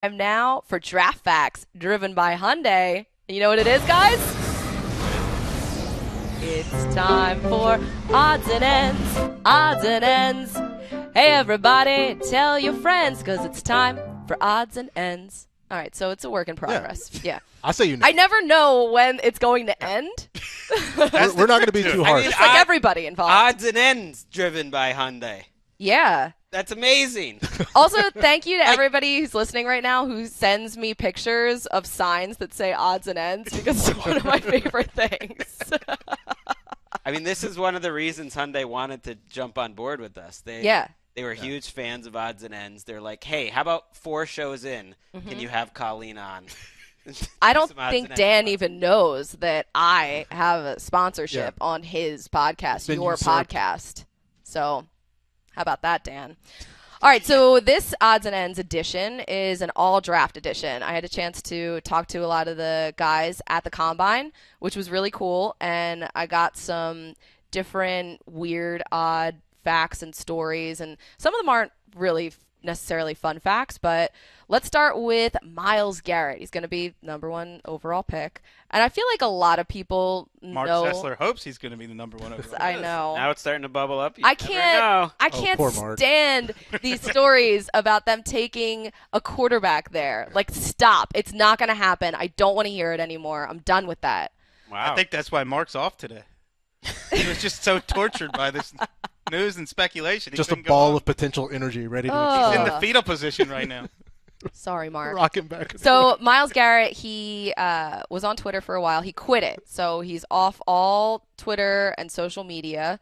time now for Draft Facts, driven by Hyundai. You know what it is, guys? It's time for Odds and Ends. Odds and Ends. Hey, everybody, tell your friends, because it's time for Odds and Ends. All right, so it's a work in progress. Yeah. I say you know. I never know when it's going to end. We're not going to be too harsh. Just like everybody involved. Odds and Ends driven by Hyundai. Yeah. That's amazing. Also, thank you to everybody who's listening right now who sends me pictures of signs that say odds and ends, because it's one of my favorite things. I mean, this is one of the reasons Hyundai wanted to jump on board with us. They were huge fans of Odds and Ends. They're like, hey, how about 4 shows in? Can you have Colleen on? I don't think Dan even knows that I have a sponsorship on his podcast, your podcast. So how about that, Dan? All right, so this Odds and Ends edition is an all-draft edition. I had a chance to talk to a lot of the guys at the Combine, which was really cool, and I got some different weird, odd facts and stories, and some of them aren't really necessarily fun facts, but let's start with Myles Garrett. He's going to be #1 overall pick, and I feel like a lot of people Mark know. Sessler hopes he's going to be the #1 overall. I know. Now it's starting to bubble up. I can't stand these stories about them taking a quarterback there. Like, stop. It's not going to happen. I don't want to hear it anymore. I'm done with that. Wow. I think that's why Mark's off today. He was just so tortured by this news and speculation. Just a ball of potential energy ready to He's in the fetal position right now. Sorry, Mark. Rocking back. So Myles Garrett, he was on Twitter for a while. He quit it. So he's off all Twitter and social media.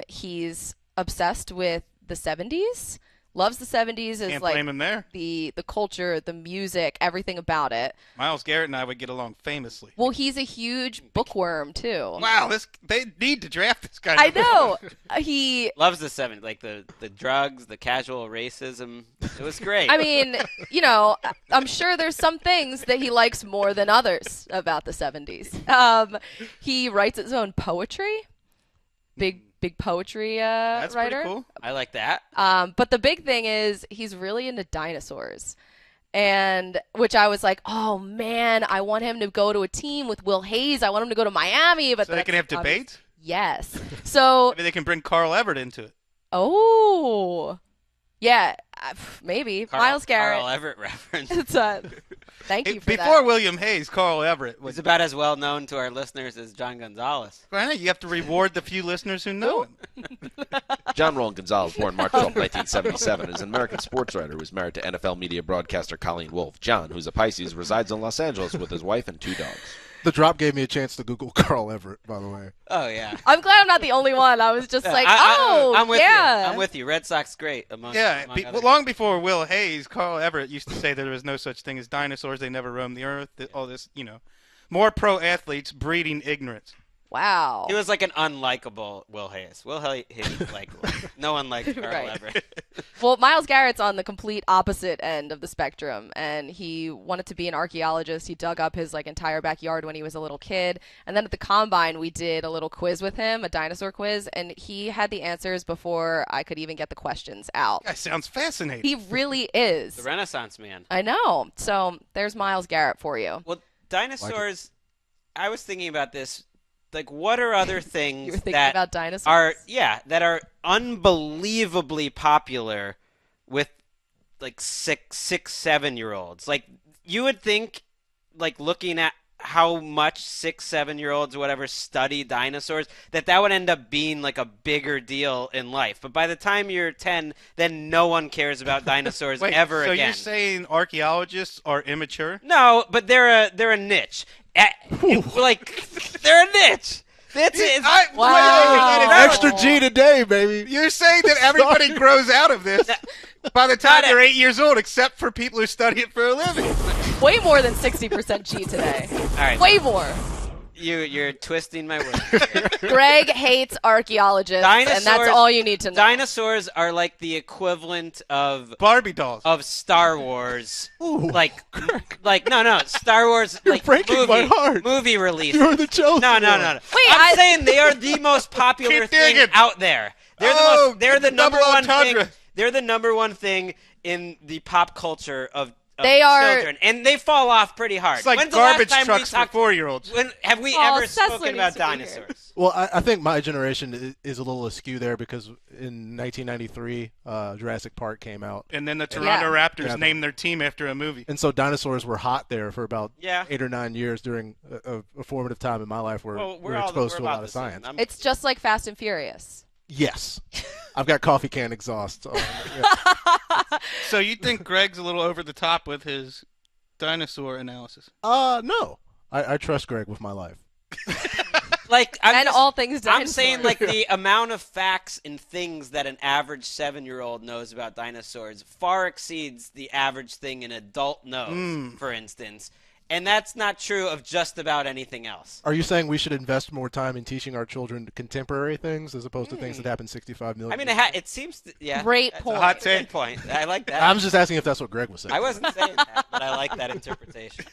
He's obsessed with the 70s. Loves the 70s. Can't blame him there. The culture, the music, everything about it. Myles Garrett and I would get along famously. Well, he's a huge bookworm, too. Wow, they need to draft this guy. I know. He loves the 70s, like the drugs, the casual racism. It was great. I mean, you know, I'm sure there's some things that he likes more than others about the 70s. He writes his own poetry. Big poetry That's writer. Pretty cool. I like that. But the big thing is he's really into dinosaurs. And which I was like, oh, man, I want him to go to a team with Will Hayes. I want him to go to Miami. But so they can have debates? Yes. So maybe they can bring Carl Everett into it. Oh. Yeah, maybe. Myles Garrett. Carl Everett reference. Thank you for that. Before William Hayes, Carl Everett was about as well known to our listeners as John Gonzalez. Granted, you have to reward the few listeners who know him. John Roland Gonzalez, born March 12, 1977, is an American sports writer who is married to NFL media broadcaster Colleen Wolfe. John, who's a Pisces, resides in Los Angeles with his wife and 2 dogs. The drop gave me a chance to Google Carl Everett, by the way. Oh, yeah. I'm glad I'm not the only one. I was just I'm with you. I'm with you. Red Sox great. Among long before Will Hayes, Carl Everett used to say there was no such thing as dinosaurs. They never roamed the earth. All this, more pro athletes breeding ignorance. Wow. He was like an unlikable Will Hayes. Will Hayes was likable. No one liked Carl Everett. Well, Myles Garrett's on the complete opposite end of the spectrum, and he wanted to be an archaeologist. He dug up his entire backyard when he was a little kid, and then at the Combine we did a little quiz with him, a dinosaur quiz, and he had the answers before I could even get the questions out. That sounds fascinating. He really is. The Renaissance man. I know. So there's Myles Garrett for you. Well, dinosaurs, I was thinking about this. Like, what are other things you were thinking that about dinosaurs? are unbelievably popular with like 6-7-year-olds? Like, you would think, like, looking at how much 6-7-year-olds or whatever study dinosaurs, that would end up being like a bigger deal in life. But by the time you're 10, then no one cares about dinosaurs ever again. So you're saying archaeologists are immature? No, but they're a niche. Like, they're a niche. That's it. Extra G today, baby. You're saying that everybody grows out of this by the time they're 8 years old, except for people who study it for a living. Way more than 60% G today. All right. Way more. You're twisting my words. Greg hates archaeologists, and that's all you need to know. Dinosaurs are like the equivalent of Barbie dolls of Star Wars. Ooh, like no, Star Wars. You're like breaking my heart. Movie release. You're the chosen No. one. Wait, I'm saying they are the most popular thing out there. They're the number one thing. They're the number one thing in the pop culture of They are children, and they fall off pretty hard. It's like When's the last garbage time trucks for 4-year-olds. When have we Oh, ever Cecily spoken needs about to be here. dinosaurs? Well, I think my generation is a little askew there because in 1993, Jurassic Park came out. And then the Toronto Raptors Yeah. named their team after a movie. And so dinosaurs were hot there for about Yeah. 8 or 9 years during a formative time in my life where Well, we were exposed to a about lot of the same. science. It's just like Fast and Furious. Yes. I've got coffee can exhaust. Yeah. So you think Greg's a little over the top with his dinosaur analysis? No. I trust Greg with my life. Like all things dinosaurs. I'm saying like the amount of facts and things that an average 7-year-old knows about dinosaurs far exceeds the average thing an adult knows, for instance. And that's not true of just about anything else. Are you saying we should invest more time in teaching our children contemporary things as opposed to things that happened 65 million I mean, years ago? it seems yeah. Great that's point. A hot take point. I like that. I'm just asking if that's what Greg was saying. I wasn't saying that, but I like that interpretation.